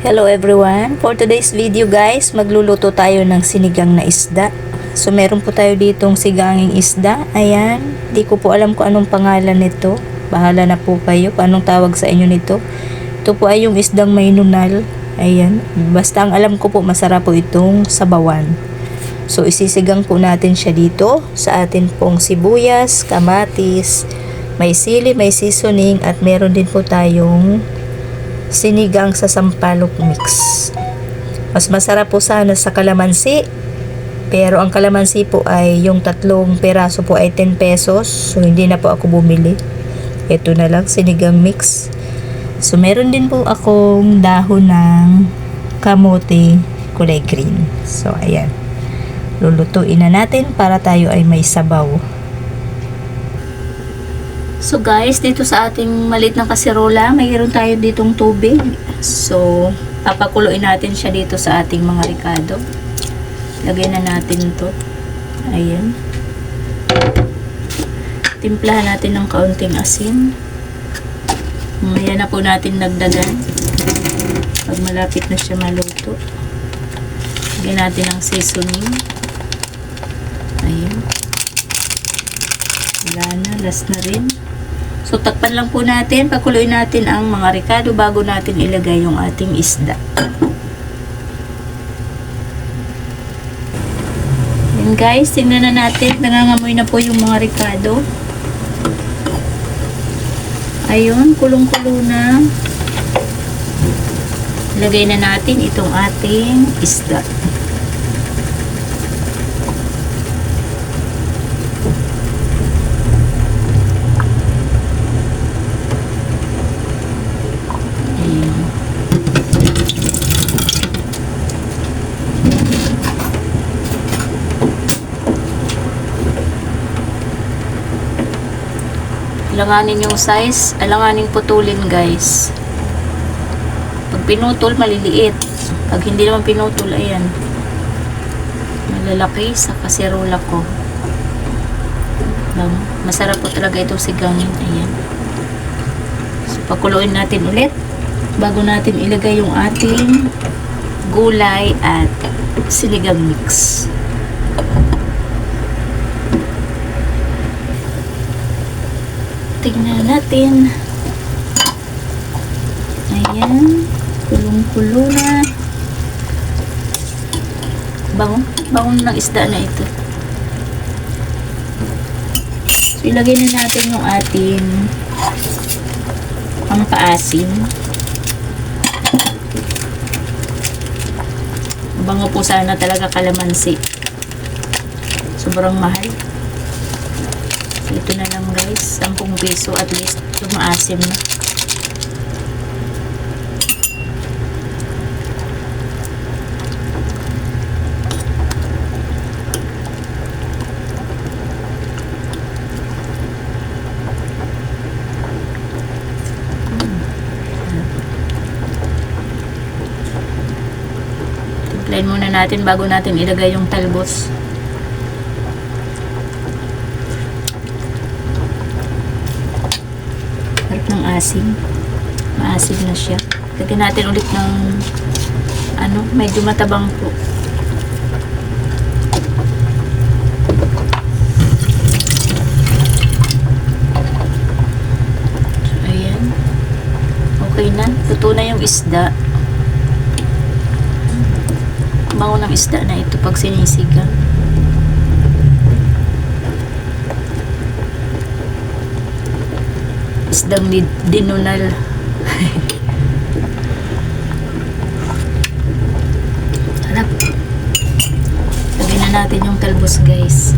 Hello everyone! For today's video guys, magluluto tayo ng sinigang na isda. So meron po tayo ditong siganging isda. Ayan, di ko po alam kung anong pangalan nito. Bahala na po kayo kung anong tawag sa inyo nito. Ito po ay yung isdang may nunal. Ayan, basta ang alam ko po masarap po itong sabawan. So isisigang po natin siya dito sa atin pong sibuyas, kamatis, may sili, may seasoning at meron din po tayong sinigang sa sampalok mix. Mas masarap po sana sa kalamansi, pero ang kalamansi po ay yung 3 peraso po ay 10 pesos, so hindi na po ako bumili. Ito na lang, sinigang mix. So meron din po akong dahon ng kamote kulay green. So ayan, lulutuin na natin para tayo ay may sabaw. So guys, dito sa ating maliit na kaserola, mayroon tayo ditong tubig. So, papakuluin natin siya dito sa ating mga ricado. Lagay na natin to. Ayan. Timplahan natin ng kaunting asin. Mamaya na po natin nagdagan. Pag malapit na siya maluto. Lagyan natin ng seasoning. Ayan. Wala na, last na rin. So, takpan lang po natin, pakuluin natin ang mga ricado bago natin ilagay yung ating isda. Yan guys, tingnan na natin, nangangamoy na po yung mga ricado. Ayun, kulong-kulo na. Lagay na natin itong ating isda. Alanganin yung size, alanganin putulin guys. Pag pinutol, maliliit. Pag hindi naman pinutol, ayan, malalaki sa kaserola ko. Masarap po talaga itong sigangin. Ayan. So, pakuluin natin ulit bago natin ilagay yung ating gulay at sinigang mix. Tingnan natin. Ayan. Kulong-kulo na. Bango ng isda na ito. So, ilagay na natin yung ating pampaasim. Bango po sana talaga kalamansi. Sobrang mahal. Ito na lang guys, 10 piso at least maasim na. Timplahin muna natin bago natin ilagay yung talbos. Ng asim. Maasim na siya. Lagyan natin ulit ng medyo matabang po. So, ayan. Okay na. Luto na yung isda. Bango ng isda na ito pag sinisigang. Isdang dinunal. Harap. Lagyan na natin yung talbos guys.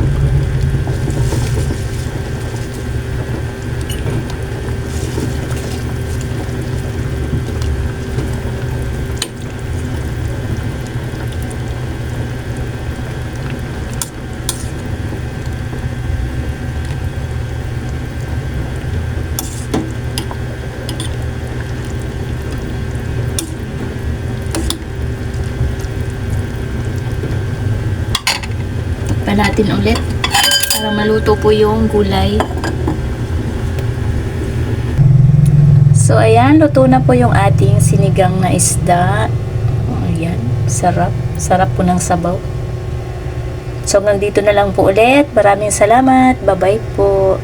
Natin ulit para maluto po yung gulay. So, ayan, luto na po yung ating sinigang na isda. Ayan, sarap. Sarap po ng sabaw. So, hanggang dito na lang po ulit. Maraming salamat. Bye-bye po.